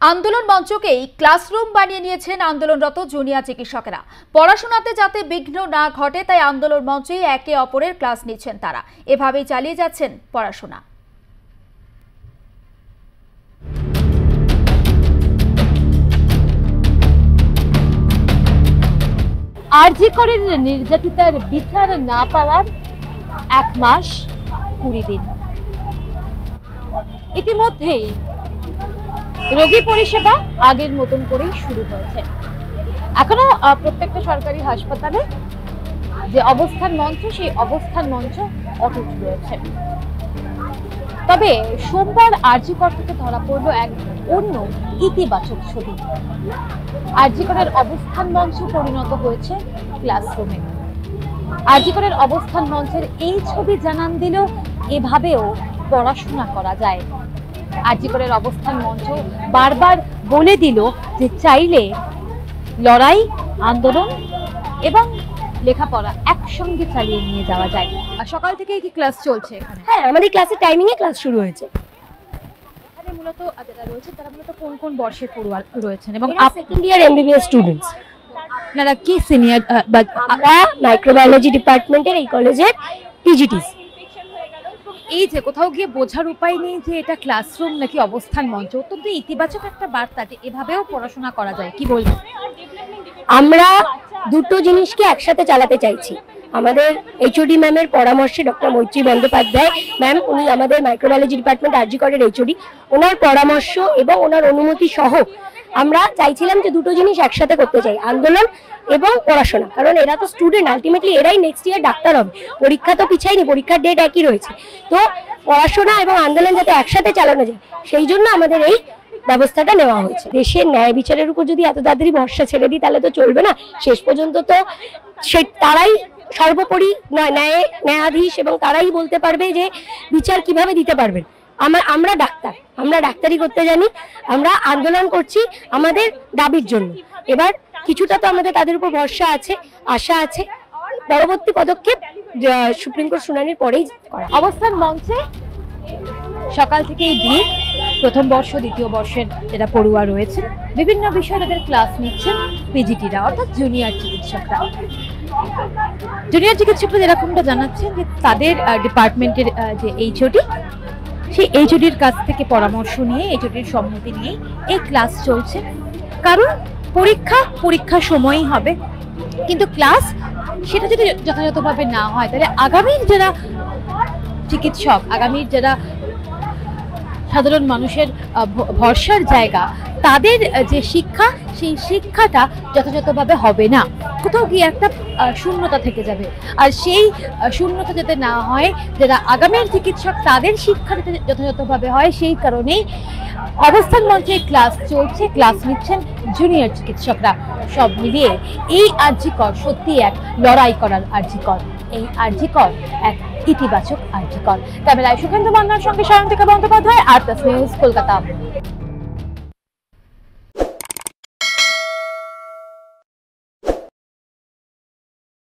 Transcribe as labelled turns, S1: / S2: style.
S1: আন্দোলন মঞ্চকেই ক্লাসরুম বানিয়ে নিয়েছেন আন্দোলনরত জুনিয়র চিকিৎসকেরা। পড়াশোনাতে যাতে বিঘ্ন না ঘটে তাই আন্দোলন মঞ্চেই একে অপরের ক্লাস নিচ্ছেন তারা। এভাবেই চালিয়ে যাচ্ছেন পড়াশোনা।
S2: আরজি করের নির্যাতিতার বিচার না পাওয়ার 1 মাস 20 দিন। ইতিমধ্যেই রোগী পরিষেবা আগের মতন করেই শুরু হয়েছে। এখনো প্রত্যেকটা সরকারি হাসপাতালে যে অবস্থান মঞ্চ, সেই অবস্থান মঞ্চ অটুট রয়েছে। তবে সোমবার আরজি কর থেকে ধরা পড়ল এক অন্য ইতিবাচক ছবি। আরজি করের অবস্থান মঞ্চ পরিণত হয়েছে ক্লাসরুমে। আরজি করের অবস্থান মঞ্চের এই ছবি জানান দিল এভাবেও পড়াশোনা করা যায়। আরজি করের অবস্থান মঞ্চ বারবার বলে দিল যে চাইলে লড়াই, আন্দোলন এবং লেখাপড়া একসঙ্গে চালিয়ে নিয়ে যাওয়া যায়। আর সকাল থেকে কি ক্লাস চলছে এখানে?
S3: হ্যাঁ, আমাদের ক্লাসের টাইমিং এ ক্লাস শুরু হয়েছে।
S2: এখানে মূলত যারা রয়েছে তারা মূলত কোন কোন বর্ষের পড়ুয়া রয়েছেন এবং
S3: সেকেন্ড ইয়ার এমবিবিএস স্টুডেন্টস।
S2: আপনারা কি সিনিয়র?
S3: আমরা মাইক্রোবায়োলজি ডিপার্টমেন্টের এই কলেজের পিজিটিস।
S2: এই যে কোথাও গিয়ে বোঝার উপায় নেই যে এটা ক্লাসরুম নাকি অবস্থান মঞ্চ। অত্যন্ত ইতিবাচক একটা বার্তা যে এভাবেও পড়াশোনা করা যায়। কি বলবেন?
S3: আমরা দুটো জিনিসকে একসাথে চালাতে চাইছি। আমাদের এইচওডি ম্যামের পরামর্শে, ডক্টর মৈত্রী বন্দ্যোপাধ্যায় ম্যাম, উনি আমাদের মাইক্রোবায়োলজি ডিপার্টমেন্ট আরজি করের এইচওডি, ওনার পরামর্শ এবং ওনার অনুমতি সহ আমরা চাইছিলাম যে দুটো জিনিস একসাথে করতে চাই, আন্দোলন এবং পড়াশোনা। কারণ এরা তো স্টুডেন্ট, আলটিমেটলি এরাই নেক্সট ইয়ার ডাক্তার হবে। পরীক্ষা তো পিছায়নি, পরীক্ষার ডেট একই রয়েছে। তো পড়াশোনা এবং আন্দোলন যাতে একসাথে চালানো যায়, সেই জন্য আমাদের এই ব্যবস্থাটা নেওয়া হয়েছে। দেশের ন্যায় বিচারের উপর যদি এত তাড়াতাড়ি ভরসা ছেড়ে দিই তাহলে তো চলবে না। শেষ পর্যন্ত তো তারাই সর্বোপরি ন্যায়াধীশ এবং তারাই বলতে পারবে যে বিচার কিভাবে দিতে পারবেন। আমরা ডাক্তার, আমরা ডাক্তারি করতে জানি, আমরা আন্দোলন করছি আমাদের দাবির জন্য। এবার কিছুটা তো আমাদের তাদের উপর ভরসা আছে, আশা আছে। পরবর্তী পদক্ষেপ সুপ্রিম কোর্ট শুনানির পরেই করা।
S2: অবস্থান মঞ্চে সকাল থেকেই ভিড়। প্রথম বর্ষ, দ্বিতীয় বর্ষের যারা পড়ুয়া রয়েছে, বিভিন্ন বিষয়ে তাদের ক্লাস নিচ্ছেন পিজিটিরা, অর্থাৎ জুনিয়র চিকিৎসকরা। জুনিয়র চিকিৎসকরা যেরকমটা জানাচ্ছেন যে তাদের ডিপার্টমেন্টের যে এইচওডি, সেই এইচওডির কাছ থেকে পরামর্শ নিয়ে, এইচওডির সম্মতি নিয়ে এই ক্লাস চলছে। কারণ পরীক্ষার সময়ই হবে, কিন্তু ক্লাস সেটা যদি যথাযথভাবে না হয় তাহলে আগামীর যারা চিকিৎসক, আগামীর যারা সাধারণ মানুষের ভরসার জায়গা, তাদের যে শিক্ষা, সেই শিক্ষাটা যথাযথভাবে হবে না। কোথাও গিয়ে একটা শূন্যতা থেকে যাবে। আর সেই শূন্যতা যাতে না হয়, যারা আগামীর চিকিৎসক তাদের শিক্ষা যাতে যথাযথভাবে হয়, সেই কারণেই অবস্থান মঞ্চে ক্লাস চলছে, ক্লাস নিচ্ছেন জুনিয়র চিকিৎসকরা। সব মিলিয়ে এই আরজি কর সত্যি এক লড়াই করার আরজি কর। এই আরজি কর এক ইতিবাচক আরজি কর। ক্যামেরায় সুখেন্দু মান্নার সঙ্গে সায়ন্তিকা বন্দ্যোপাধ্যায়, আর প্লাস নিউজ, কলকাতা।